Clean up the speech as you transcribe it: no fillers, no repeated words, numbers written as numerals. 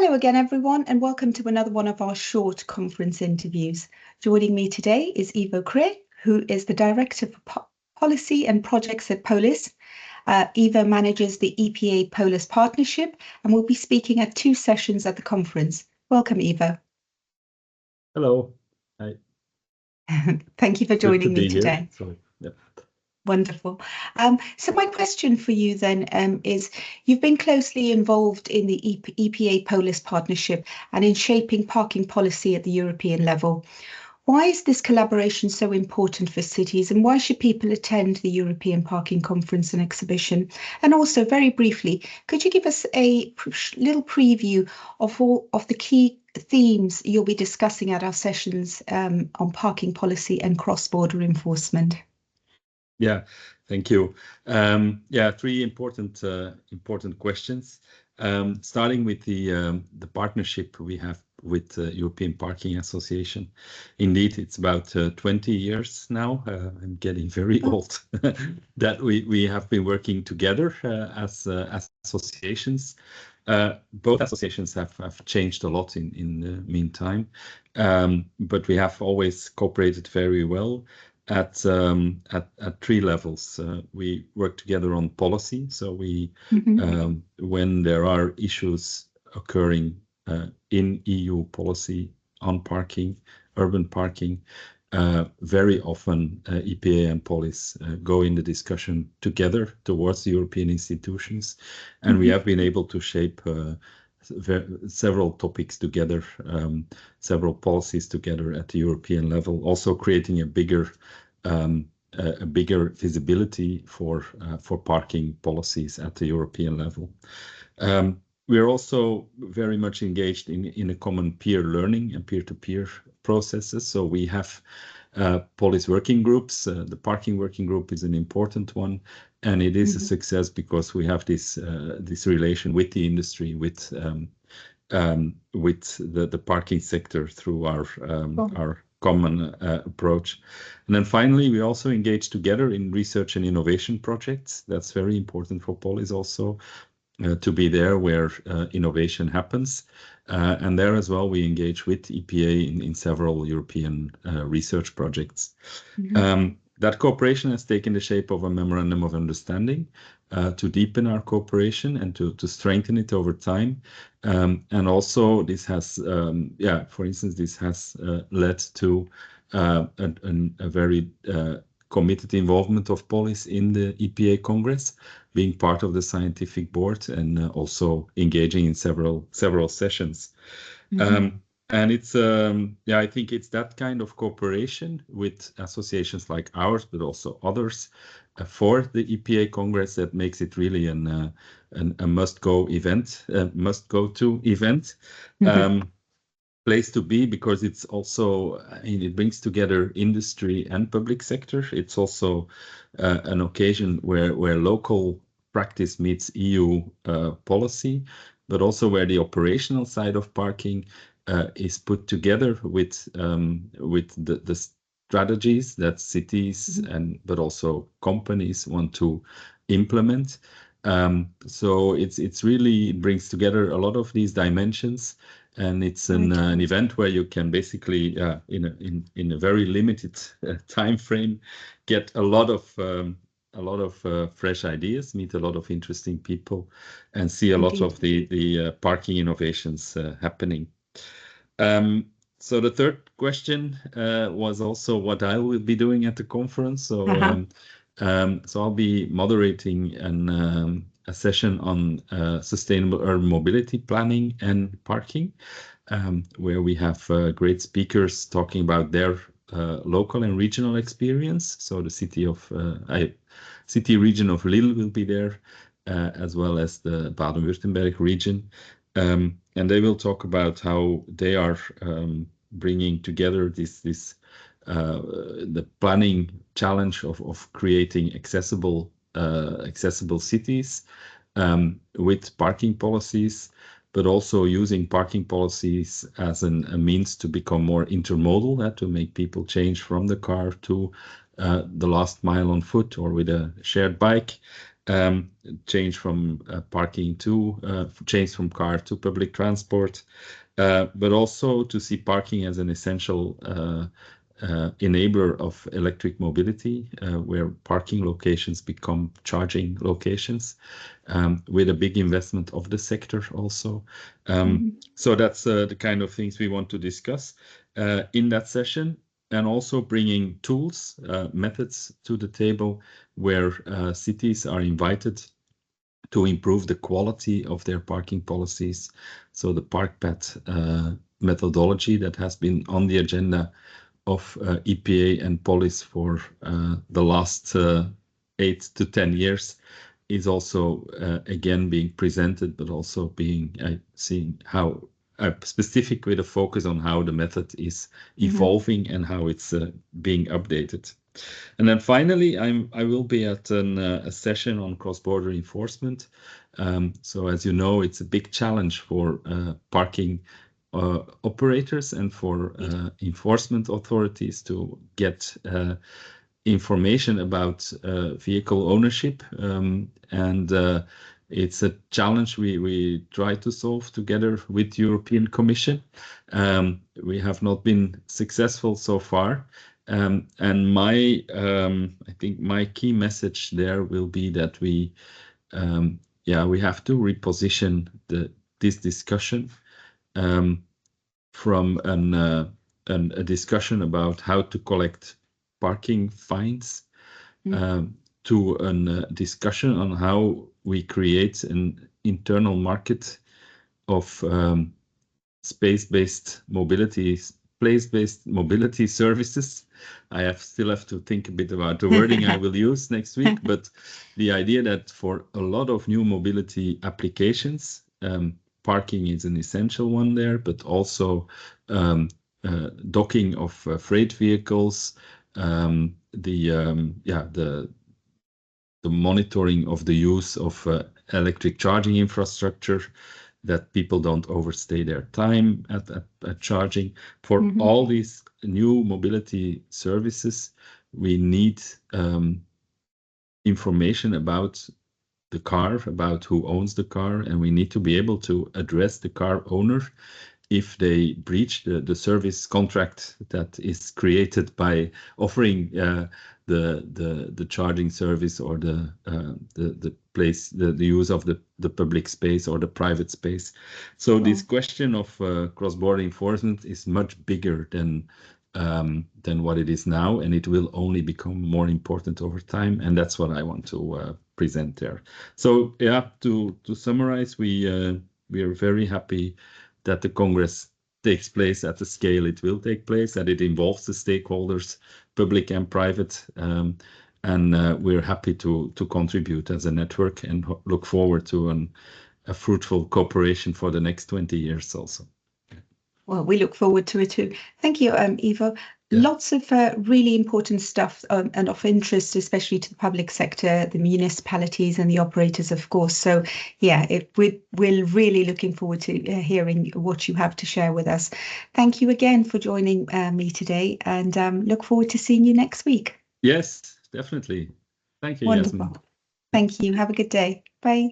Hello again, everyone, and welcome to another one of our short conference interviews. Joining me today is Ivo Cre, who is the Director for Policy and Projects at POLIS. Ivo manages the EPA POLIS partnership and will be speaking at 2 sessions at the conference. Welcome, Ivo. Hello. Hi. Thank you for joining me today. Sorry. Yeah. Wonderful. So my question for you then is, you've been closely involved in the EPA POLIS partnership and in shaping parking policy at the European level. Why is this collaboration so important for cities, and why should people attend the European Parking Conference and Exhibition? And also, very briefly, could you give us a little preview of all of the key themes you'll be discussing at our sessions on parking policy and cross-border enforcement? Yeah, thank you. Yeah, 3 important questions. Starting with the partnership we have with the European Parking Association. Indeed, it's about 20 years now. I'm getting very old. That we have been working together as associations. Both associations have changed a lot in the meantime, but we have always cooperated very well. At 3 levels. We work together on policy. So we, when there are issues occurring in EU policy on parking, urban parking, very often EPA and POLIS go in the discussion together towards the European institutions. And we have been able to shape several topics together, several policies together at the European level, also creating a bigger visibility for parking policies at the European level. We are also very much engaged in a common peer learning and peer-to-peer processes. So we have POLIS working groups. The parking working group is an important one, and it is a success because we have this relation with the industry, with the parking sector through our common approach. And then finally, we also engage together in research and innovation projects. That's very important for POLIS also, to be there where innovation happens. And there as well, we engage with EPA in several European research projects. That cooperation has taken the shape of a memorandum of understanding to deepen our cooperation and to strengthen it over time. And also this has, for instance, this has led to a very committed involvement of POLIS in the EPA Congress, being part of the scientific board and also engaging in several sessions. And it's, I think it's that kind of cooperation with associations like ours, but also others for the EPA Congress that makes it really a must-go event, must-go-to event, place to be, because it's also, it brings together industry and public sector. It's also an occasion where local practice meets EU policy, but also where the operational side of parking is put together with the strategies that cities but also companies want to implement. So it really brings together a lot of these dimensions, and it's an event where you can basically in a very limited time frame get a lot of fresh ideas, meet a lot of interesting people, and see a lot of the parking innovations happening. So the third question was also what I will be doing at the conference. So so I'll be moderating a session on sustainable urban mobility planning and parking, where we have great speakers talking about their local and regional experience. So the city region of Lille will be there, as well as the Baden-Württemberg region. And they will talk about how they are bringing together the planning challenge of creating accessible cities with parking policies, but also using parking policies as a means to become more intermodal, to make people change from the car to the last mile on foot or with a shared bike. change from parking to change from car to public transport, but also to see parking as an essential enabler of electric mobility, where parking locations become charging locations, with a big investment of the sector also. So that's the kind of things we want to discuss in that session, and also bringing tools, methods to the table where cities are invited to improve the quality of their parking policies. So the ParkPath methodology that has been on the agenda of EPA and POLIS for the last 8 to 10 years is also again being presented, but also being seeing how specific with a focus on how the method is evolving and how it's being updated. And then finally, I will be at a session on cross-border enforcement. So as you know, it's a big challenge for parking operators and for enforcement authorities to get information about vehicle ownership. And it's a challenge we try to solve together with the European Commission. We have not been successful so far. And I think my key message there will be that we have to reposition this discussion from a discussion about how to collect parking fines to a discussion on how we create an internal market of space-based mobility, place-based mobility services. I still have to think a bit about the wording I will use next week, but the idea that for a lot of new mobility applications, parking is an essential one there, but also docking of freight vehicles, the monitoring of the use of electric charging infrastructure, that people don't overstay their time at charging. For all these new mobility services, we need information about the car, about who owns the car, and we need to be able to address the car owner if they breach the service contract that is created by offering the charging service or the place, the use of the public space or the private space. So this question of cross-border enforcement is much bigger than what it is now, and it will only become more important over time. And that's what I want to present there. So yeah, to summarize, we are very happy that the Congress takes place at the scale it will take place, that it involves the stakeholders, public and private, and we're happy to contribute as a network and look forward to a fruitful cooperation for the next 20 years also. Well, we look forward to it too. Thank you, Ivo. Yeah. Lots of really important stuff and of interest, especially to the public sector, the municipalities and the operators, of course. So yeah, we're really looking forward to hearing what you have to share with us. Thank you again for joining me today, and look forward to seeing you next week. Yes, definitely. Thank you, Wonderful. Yasmin. Thank you. Have a good day. Bye.